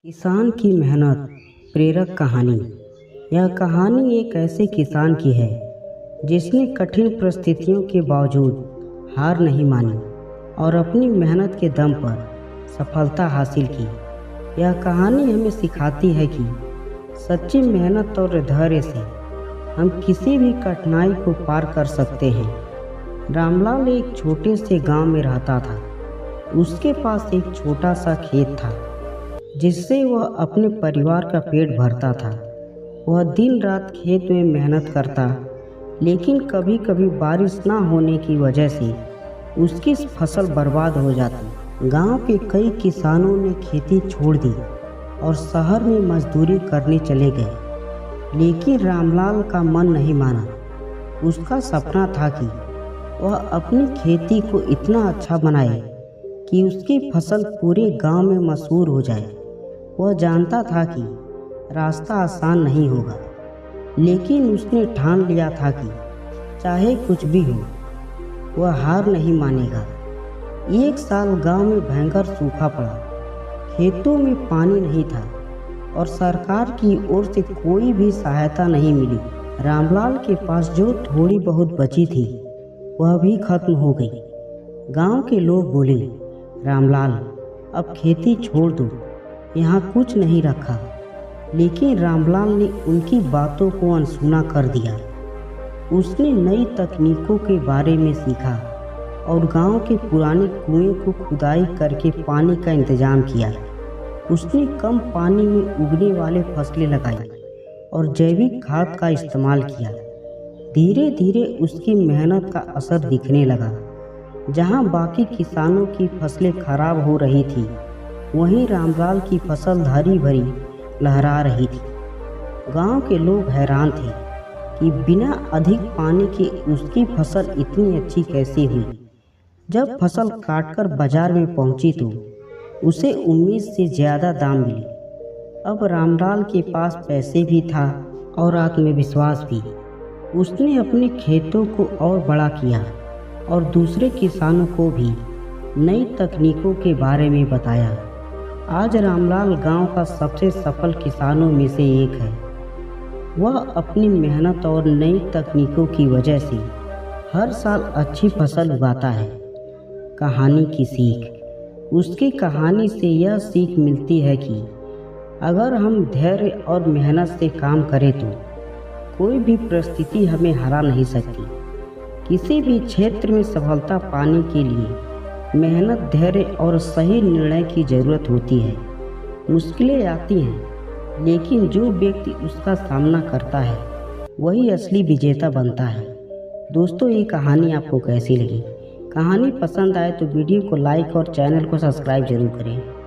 किसान की मेहनत प्रेरक कहानी। यह कहानी एक ऐसे किसान की है जिसने कठिन परिस्थितियों के बावजूद हार नहीं मानी और अपनी मेहनत के दम पर सफलता हासिल की। यह कहानी हमें सिखाती है कि सच्ची मेहनत और धैर्य से हम किसी भी कठिनाई को पार कर सकते हैं। रामलाल एक छोटे से गांव में रहता था। उसके पास एक छोटा सा खेत था जिससे वह अपने परिवार का पेट भरता था। वह दिन रात खेत में मेहनत करता, लेकिन कभी कभी बारिश ना होने की वजह से उसकी फसल बर्बाद हो जाती। गांव के कई किसानों ने खेती छोड़ दी और शहर में मजदूरी करने चले गए, लेकिन रामलाल का मन नहीं माना। उसका सपना था कि वह अपनी खेती को इतना अच्छा बनाए कि उसकी फसल पूरे गांव में मशहूर हो जाए। वह जानता था कि रास्ता आसान नहीं होगा, लेकिन उसने ठान लिया था कि चाहे कुछ भी हो, वह हार नहीं मानेगा। एक साल गांव में भयंकर सूखा पड़ा। खेतों में पानी नहीं था और सरकार की ओर से कोई भी सहायता नहीं मिली। रामलाल के पास जो थोड़ी बहुत बची थी, वह भी खत्म हो गई। गांव के लोग बोले, रामलाल, अब खेती छोड़ दो, यहाँ कुछ नहीं रखा। लेकिन रामलाल ने उनकी बातों को अनसुना कर दिया। उसने नई तकनीकों के बारे में सीखा और गांव के पुराने कुएं को खुदाई करके पानी का इंतजाम किया। उसने कम पानी में उगने वाले फसलें लगाई और जैविक खाद का इस्तेमाल किया। धीरे धीरे उसकी मेहनत का असर दिखने लगा। जहां बाकी किसानों की फसलें खराब हो रही थी, वहीं रामलाल की फसल हरी भरी लहरा रही थी। गांव के लोग हैरान थे कि बिना अधिक पानी के उसकी फसल इतनी अच्छी कैसे हुई। जब फसल काटकर बाजार में पहुंची तो उसे उम्मीद से ज़्यादा दाम मिले। अब रामलाल के पास पैसे भी था और आत्मविश्वास भी। उसने अपने खेतों को और बड़ा किया और दूसरे किसानों को भी नई तकनीकों के बारे में बताया। आज रामलाल गांव का सबसे सफल किसानों में से एक है। वह अपनी मेहनत और नई तकनीकों की वजह से हर साल अच्छी फसल उगाता है। कहानी की सीख। उसकी कहानी से यह सीख मिलती है कि अगर हम धैर्य और मेहनत से काम करें तो कोई भी परिस्थिति हमें हरा नहीं सकती। किसी भी क्षेत्र में सफलता पाने के लिए मेहनत, धैर्य और सही निर्णय की ज़रूरत होती है। मुश्किलें आती हैं, लेकिन जो व्यक्ति उसका सामना करता है वही असली विजेता बनता है। दोस्तों, ये कहानी आपको कैसी लगी? कहानी पसंद आए तो वीडियो को लाइक और चैनल को सब्सक्राइब जरूर करें।